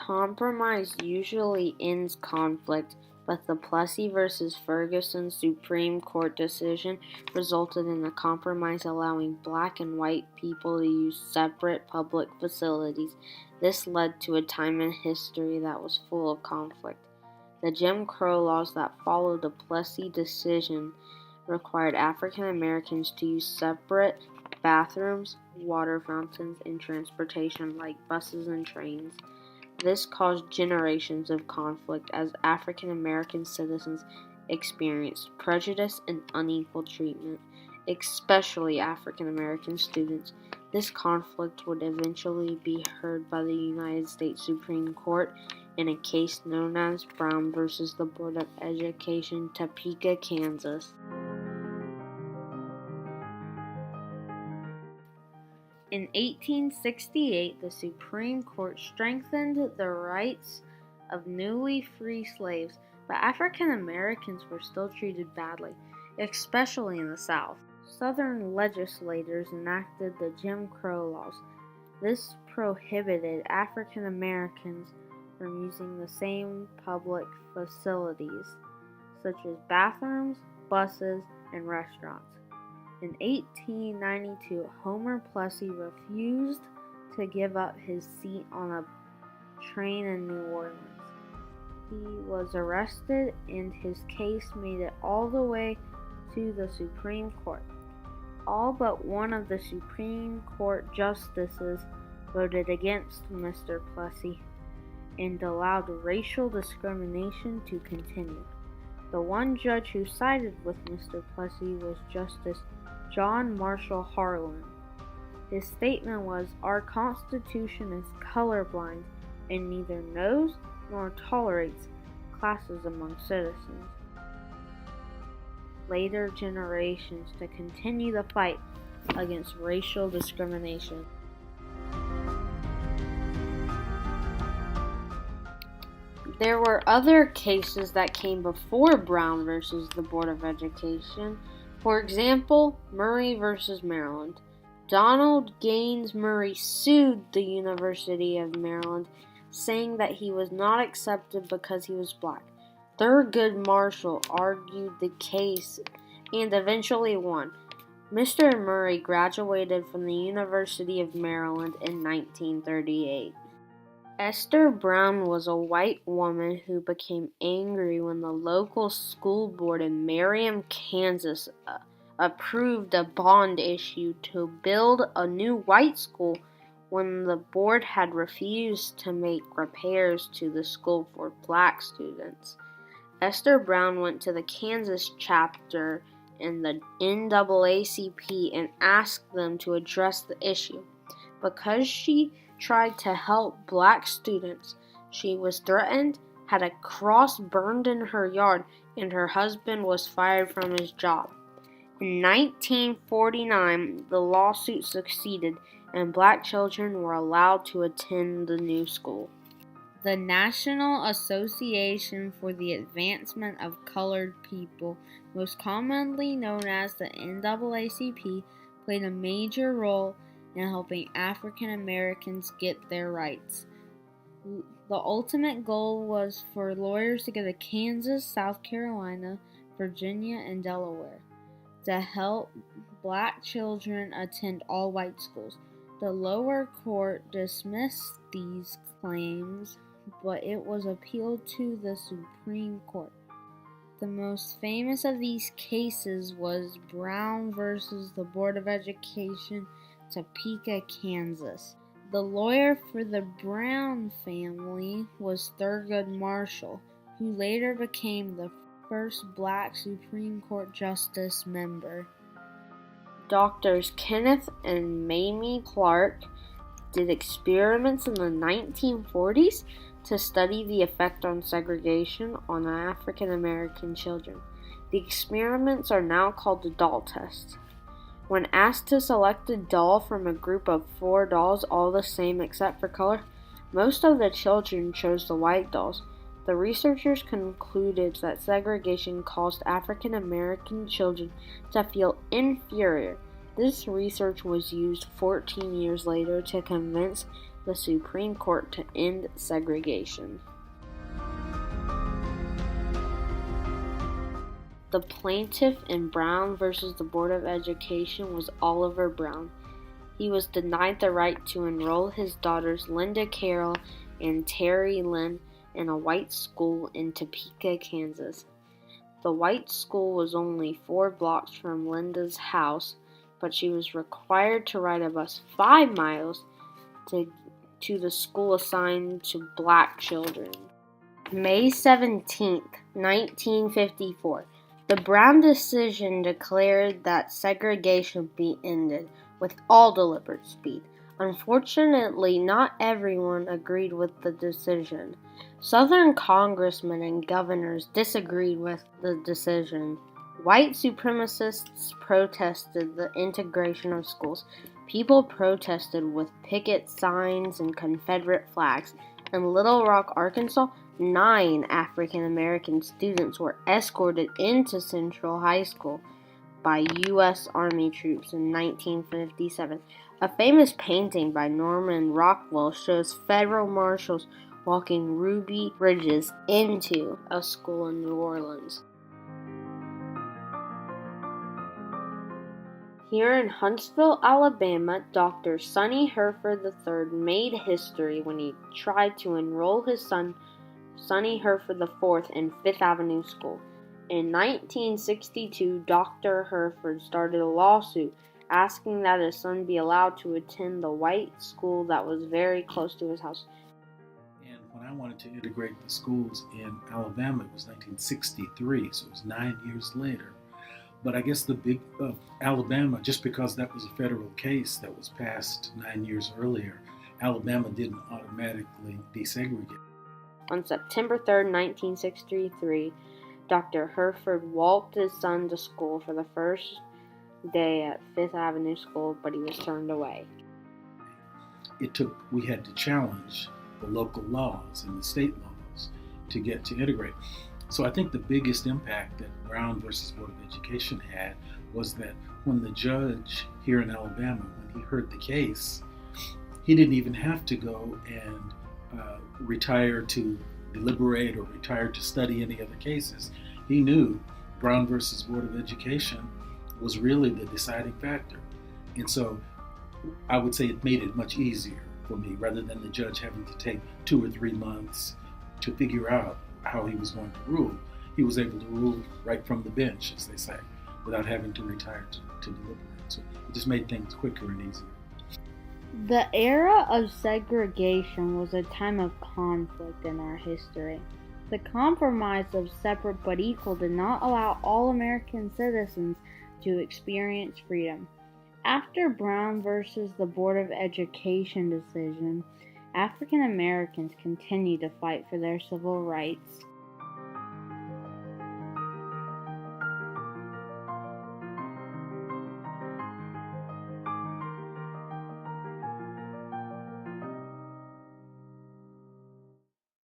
Compromise usually ends conflict, but the Plessy versus Ferguson Supreme Court decision resulted in a compromise allowing black and white people to use separate public facilities. This led to a time in history that was full of conflict. The Jim Crow laws that followed the Plessy decision required African Americans to use separate bathrooms, water fountains, and transportation like buses and trains. This caused generations of conflict as African American citizens experienced prejudice and unequal treatment, especially African American students. This conflict would eventually be heard by the United States Supreme Court in a case known as Brown versus the Board of Education, Topeka, Kansas. In 1868, the Supreme Court strengthened the rights of newly free slaves, but African Americans were still treated badly, especially in the South. Southern legislators enacted the Jim Crow laws. This prohibited African Americans from using the same public facilities, such as bathrooms, buses, and restaurants. In 1892, Homer Plessy refused to give up his seat on a train in New Orleans. He was arrested and his case made it all the way to the Supreme Court. All but one of the Supreme Court justices voted against Mr. Plessy and allowed racial discrimination to continue. The one judge who sided with Mr. Plessy was Justice John Marshall Harlan. His statement was, "Our Constitution is colorblind and neither knows nor tolerates classes among citizens." Later generations to continue the fight against racial discrimination. There were other cases that came before Brown versus the Board of Education. For example, Murray versus Maryland. Donald Gaines Murray sued the University of Maryland, saying that he was not accepted because he was black. Thurgood Marshall argued the case and eventually won. Mr. Murray graduated from the University of Maryland in 1938. Esther Brown was a white woman who became angry when the local school board in Merriam, Kansas approved a bond issue to build a new white school when the board had refused to make repairs to the school for black students. Esther Brown went to the Kansas chapter in the NAACP and asked them to address the issue. Because she tried to help black students, she was threatened, had a cross burned in her yard, and her husband was fired from his job. In 1949, the lawsuit succeeded, and black children were allowed to attend the new school. The National Association for the Advancement of Colored People, most commonly known as the NAACP, played a major role in helping African Americans get their rights. The ultimate goal was for lawyers to go to Kansas, South Carolina, Virginia, and Delaware to help black children attend all white schools. The lower court dismissed these claims, but it was appealed to the Supreme Court. The most famous of these cases was Brown versus the Board of Education, Topeka, Kansas. The lawyer for the Brown family was Thurgood Marshall, who later became the first black Supreme Court justice member. Doctors Kenneth and Mamie Clark did experiments in the 1940s to study the effect on segregation on African American children. The experiments are now called the doll test. When asked to select a doll from a group of 4 dolls all the same except for color, most of the children chose the white dolls. The researchers concluded that segregation caused African American children to feel inferior. This research was used 14 years later to convince the Supreme Court to end segregation. The plaintiff in Brown versus the Board of Education was Oliver Brown. He was denied the right to enroll his daughters Linda Carroll and Terry Lynn in a white school in Topeka, Kansas. The white school was only 4 blocks from Linda's house, but she was required to ride a bus 5 miles to the school assigned to black children. May 17, 1954. The Brown decision declared that segregation be ended with all deliberate speed. Unfortunately, not everyone agreed with the decision. Southern congressmen and governors disagreed with the decision. White supremacists protested the integration of schools. People protested with picket signs and Confederate flags. In Little Rock, Arkansas, 9 African American students were escorted into Central High School by U.S. Army troops in 1957. A famous painting by Norman Rockwell shows federal marshals walking Ruby Bridges into a school in New Orleans. Here in Huntsville, Alabama, Dr. Sonny Hereford III made history when he tried to enroll his son, Sonny Hereford IV, in Fifth Avenue School. In 1962, Dr. Hereford started a lawsuit asking that his son be allowed to attend the white school that was very close to his house. And when I wanted to integrate the schools in Alabama, it was 1963, so it was 9 years later. But I guess the big Alabama, just because that was a federal case that was passed 9 years earlier, Alabama didn't automatically desegregate. On September 3, 1963, Dr. Hereford walked his son to school for the first day at Fifth Avenue School, but he was turned away. We had to challenge the local laws and the state laws to get to integrate. So I think the biggest impact that Brown versus Board of Education had was that when the judge here in Alabama, when he heard the case, he didn't even have to go and retire to deliberate or retire to study any other cases. He knew Brown versus Board of Education was really the deciding factor. And so I would say it made it much easier for me, rather than the judge having to take 2 or 3 months to figure out how he was going to rule. He was able to rule right from the bench, as they say, without having to retire to deliberate. So it just made things quicker and easier. The era of segregation was a time of conflict in our history. The compromise of separate but equal did not allow all American citizens to experience freedom. After Brown versus the Board of Education decision, African Americans continued to fight for their civil rights.